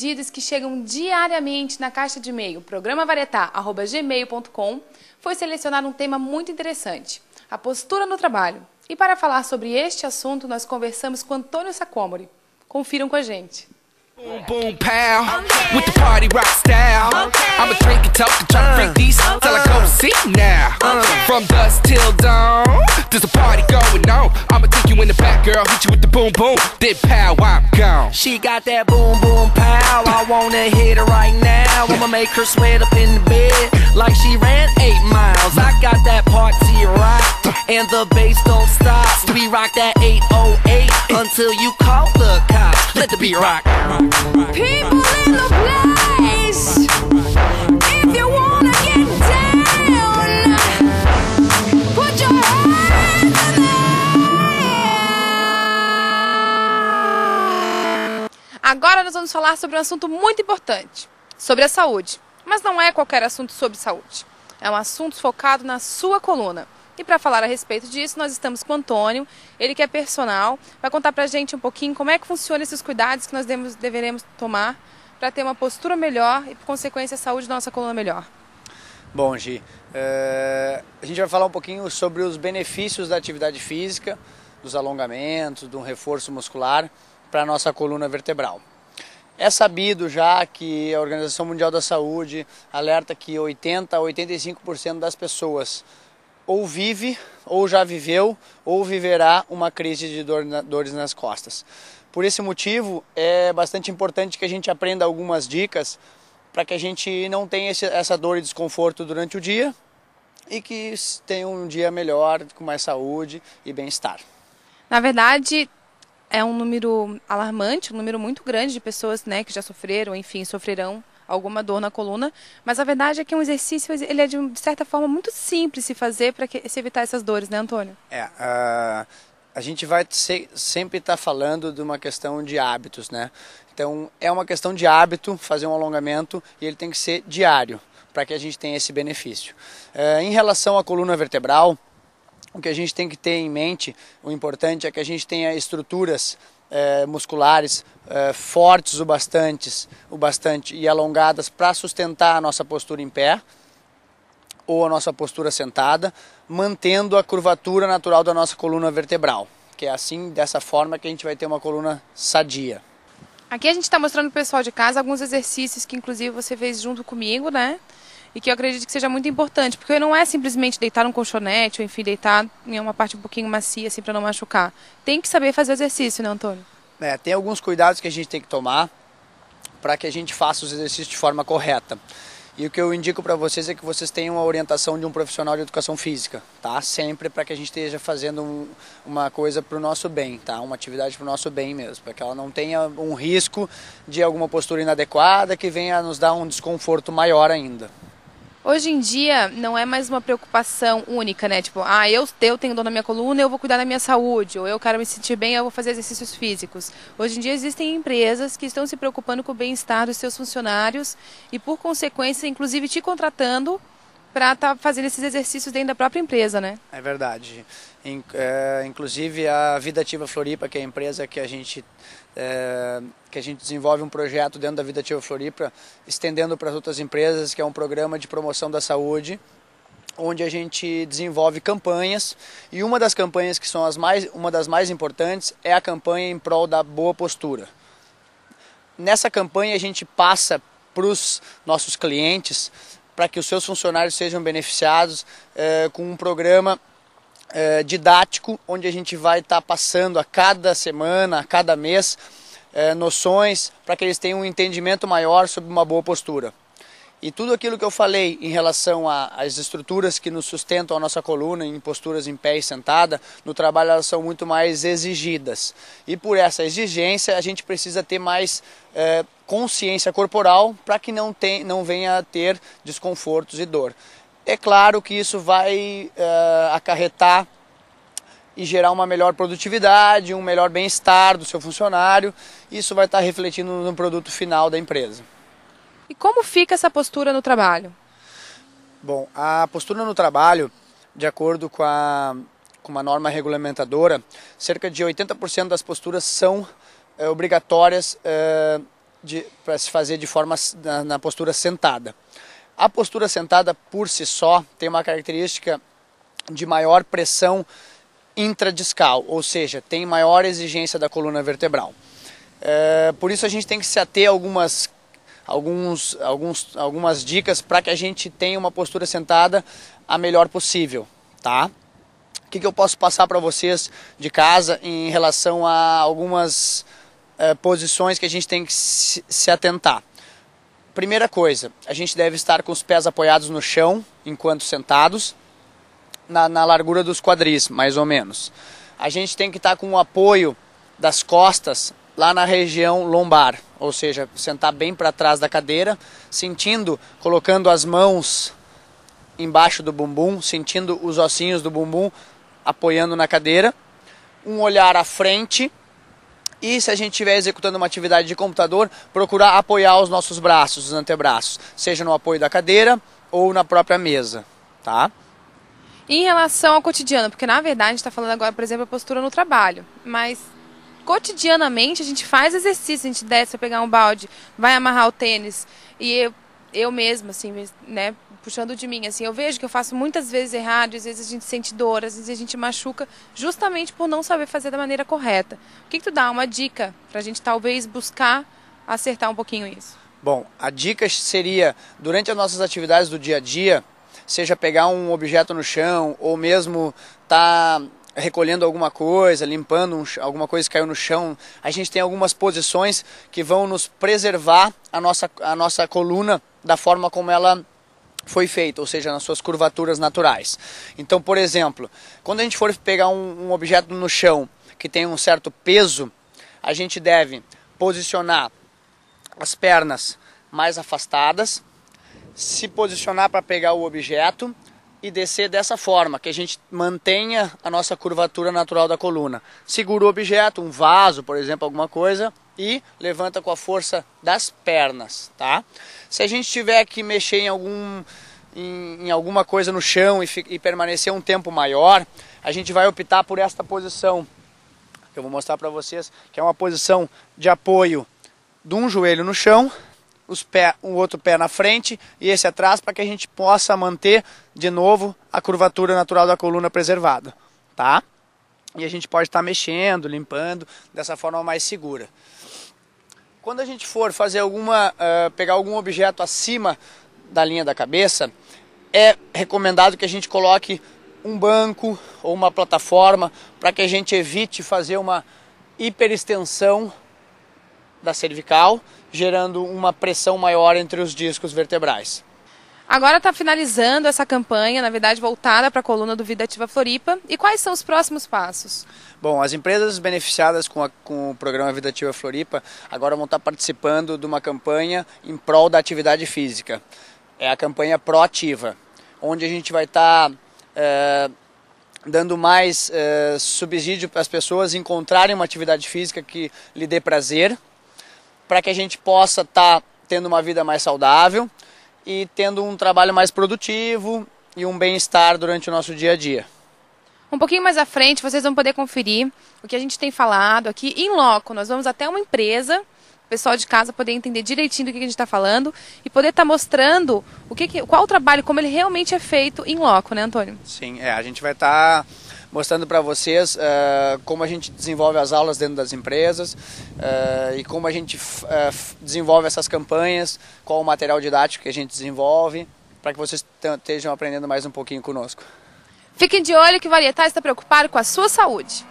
pedidos que chegam diariamente na caixa de e-mail programavarietá@gmail.com, foi selecionado um tema muito interessante, a postura no trabalho. E para falar sobre este assunto, nós conversamos com Antônio Sacomori. Confiram com a gente. Boom, boom, pow, with the party rock style. I'ma drink and talk and try to freak these till I go to sleep now. From dusk till dawn, there's a party going on. I'ma take you in the back, girl, hit you with the boom, boom, then pow, I'm gone. She got that boom, boom, pow, I wanna hit her right now. I'ma make her sweat up in the bed like she ran 8 miles. I got that party rock, and the bass don't stop. We rock that 808 until you call the cops. Let the beat rock. People in the place, if you wanna get down, put your hands in the air. Agora nós vamos falar sobre um assunto muito importante, sobre a saúde. Mas não é qualquer assunto sobre saúde, é um assunto focado na sua coluna. E para falar a respeito disso, nós estamos com o Antônio, ele que é personal, vai contar pra gente um pouquinho como é que funcionam esses cuidados que nós deveremos tomar para ter uma postura melhor e, por consequência, a saúde da nossa coluna melhor. Bom, Gi, a gente vai falar um pouquinho sobre os benefícios da atividade física, dos alongamentos, de um reforço muscular para a nossa coluna vertebral. É sabido já que a Organização Mundial da Saúde alerta que 80 a 85% das pessoas ou vive, ou já viveu, ou viverá uma crise de dores nas costas. Por esse motivo, é bastante importante que a gente aprenda algumas dicas para que a gente não tenha essa dor e desconforto durante o dia e que tenha um dia melhor, com mais saúde e bem-estar. Na verdade, é um número alarmante, um número muito grande de pessoas, né, que já sofreram, enfim, sofrerão alguma dor na coluna, mas a verdade é que um exercício, ele é de certa forma muito simples se fazer para se evitar essas dores, né, Antônio? A gente vai sempre estar falando de uma questão de hábitos, né? Então é uma questão de hábito fazer um alongamento e ele tem que ser diário para que a gente tenha esse benefício. Em relação à coluna vertebral, o que a gente tem que ter em mente, o importante é que a gente tenha estruturas musculares fortes o bastante e alongadas para sustentar a nossa postura em pé ou a nossa postura sentada, mantendo a curvatura natural da nossa coluna vertebral, que é assim, dessa forma que a gente vai ter uma coluna sadia. Aqui a gente está mostrando para o pessoal de casa alguns exercícios que inclusive você fez junto comigo, né? E que eu acredito que seja muito importante, porque não é simplesmente deitar num colchonete, ou enfim, deitar em uma parte um pouquinho macia, assim, para não machucar. Tem que saber fazer exercício, né, Antônio? Tem alguns cuidados que a gente tem que tomar para que a gente faça os exercícios de forma correta. E o que eu indico para vocês é que vocês tenham a orientação de um profissional de educação física, tá? Sempre para que a gente esteja fazendo uma coisa para o nosso bem, tá? Uma atividade para o nosso bem mesmo, para que ela não tenha um risco de alguma postura inadequada que venha a nos dar um desconforto maior ainda. Hoje em dia não é mais uma preocupação única, né? Tipo, eu tenho dor na minha coluna, eu vou cuidar da minha saúde, ou eu quero me sentir bem, eu vou fazer exercícios físicos. Hoje em dia existem empresas que estão se preocupando com o bem-estar dos seus funcionários e, por consequência, inclusive te contratando para estar fazendo esses exercícios dentro da própria empresa, né? É verdade. Inclusive a Vida Ativa Floripa, que é a empresa que a gente desenvolve um projeto dentro da Vida Ativa Floripa, estendendo para as outras empresas, que é um programa de promoção da saúde, onde a gente desenvolve campanhas, e uma das campanhas que são uma das mais importantes é a campanha em prol da boa postura. Nessa campanha a gente passa para os nossos clientes, para que os seus funcionários sejam beneficiados com um programa didático, onde a gente vai estar passando a cada semana, a cada mês, noções para que eles tenham um entendimento maior sobre uma boa postura. E tudo aquilo que eu falei em relação às estruturas que nos sustentam a nossa coluna, em posturas em pé e sentada, no trabalho elas são muito mais exigidas. E por essa exigência a gente precisa ter mais consciência corporal para que não venha a ter desconfortos e dor. É claro que isso vai acarretar e gerar uma melhor produtividade, um melhor bem-estar do seu funcionário. Isso vai estar refletindo no produto final da empresa. E como fica essa postura no trabalho? Bom, a postura no trabalho, de acordo com uma norma regulamentadora, cerca de 80% das posturas são obrigatórias para se fazer de forma na postura sentada. A postura sentada por si só tem uma característica de maior pressão intradiscal, ou seja, tem maior exigência da coluna vertebral. Por isso a gente tem que se ater a algumas dicas para que a gente tenha uma postura sentada a melhor possível, tá? O que eu posso passar para vocês de casa em relação a algumas posições que a gente tem que se atentar? Primeira coisa, a gente deve estar com os pés apoiados no chão enquanto sentados, na largura dos quadris, mais ou menos. A gente tem que estar com o apoio das costas lá na região lombar, ou seja, sentar bem para trás da cadeira, colocando as mãos embaixo do bumbum, sentindo os ossinhos do bumbum apoiando na cadeira, um olhar à frente. E se a gente estiver executando uma atividade de computador, procurar apoiar os nossos braços, os antebraços, seja no apoio da cadeira ou na própria mesa, tá? Em relação ao cotidiano, porque na verdade a gente está falando agora, por exemplo, a postura no trabalho, mas cotidianamente a gente faz exercício, a gente desce para pegar um balde, vai amarrar o tênis, e eu mesma, assim, né, puxando de mim, assim, eu vejo que eu faço muitas vezes errado, às vezes a gente sente dor, às vezes a gente machuca, justamente por não saber fazer da maneira correta. O que tu dá? Uma dica para a gente talvez buscar acertar um pouquinho isso? Bom, a dica seria, durante as nossas atividades do dia a dia, seja pegar um objeto no chão, ou mesmo tá recolhendo alguma coisa, limpando alguma coisa que caiu no chão, a gente tem algumas posições que vão nos preservar a nossa coluna da forma como ela foi feita, ou seja, nas suas curvaturas naturais. Então, por exemplo, quando a gente for pegar um objeto no chão que tem um certo peso, a gente deve posicionar as pernas mais afastadas, se posicionar para pegar o objeto e descer dessa forma, que a gente mantenha a nossa curvatura natural da coluna. Segura o objeto, um vaso, por exemplo, alguma coisa, e levanta com a força das pernas, tá? Se a gente tiver que mexer em alguma coisa no chão e permanecer um tempo maior, a gente vai optar por esta posição, que eu vou mostrar para vocês, que é uma posição de apoio de um joelho no chão, o outro pé na frente e esse atrás, para que a gente possa manter de novo a curvatura natural da coluna preservada, tá? E a gente pode estar mexendo, limpando dessa forma mais segura. Quando a gente for fazer pegar algum objeto acima da linha da cabeça, é recomendado que a gente coloque um banco ou uma plataforma para que a gente evite fazer uma hiperextensão da cervical, gerando uma pressão maior entre os discos vertebrais. Agora está finalizando essa campanha, na verdade voltada para a coluna do Vida Ativa Floripa. E quais são os próximos passos? Bom, as empresas beneficiadas com o programa Vida Ativa Floripa agora vão estar participando de uma campanha em prol da atividade física. É a campanha Proativa, onde a gente vai estar dando mais subsídio para as pessoas encontrarem uma atividade física que lhe dê prazer, para que a gente possa estar tendo uma vida mais saudável e tendo um trabalho mais produtivo e um bem-estar durante o nosso dia a dia. Um pouquinho mais à frente vocês vão poder conferir o que a gente tem falado aqui em loco. Nós vamos até uma empresa, o pessoal de casa poder entender direitinho do que a gente está falando e poder estar mostrando qual o trabalho, como ele realmente é feito em loco, né, Antônio? Sim, a gente vai estar mostrando para vocês como a gente desenvolve as aulas dentro das empresas e como a gente desenvolve essas campanhas, qual o material didático que a gente desenvolve, para que vocês estejam aprendendo mais um pouquinho conosco. Fiquem de olho que o Varietar está preocupado com a sua saúde.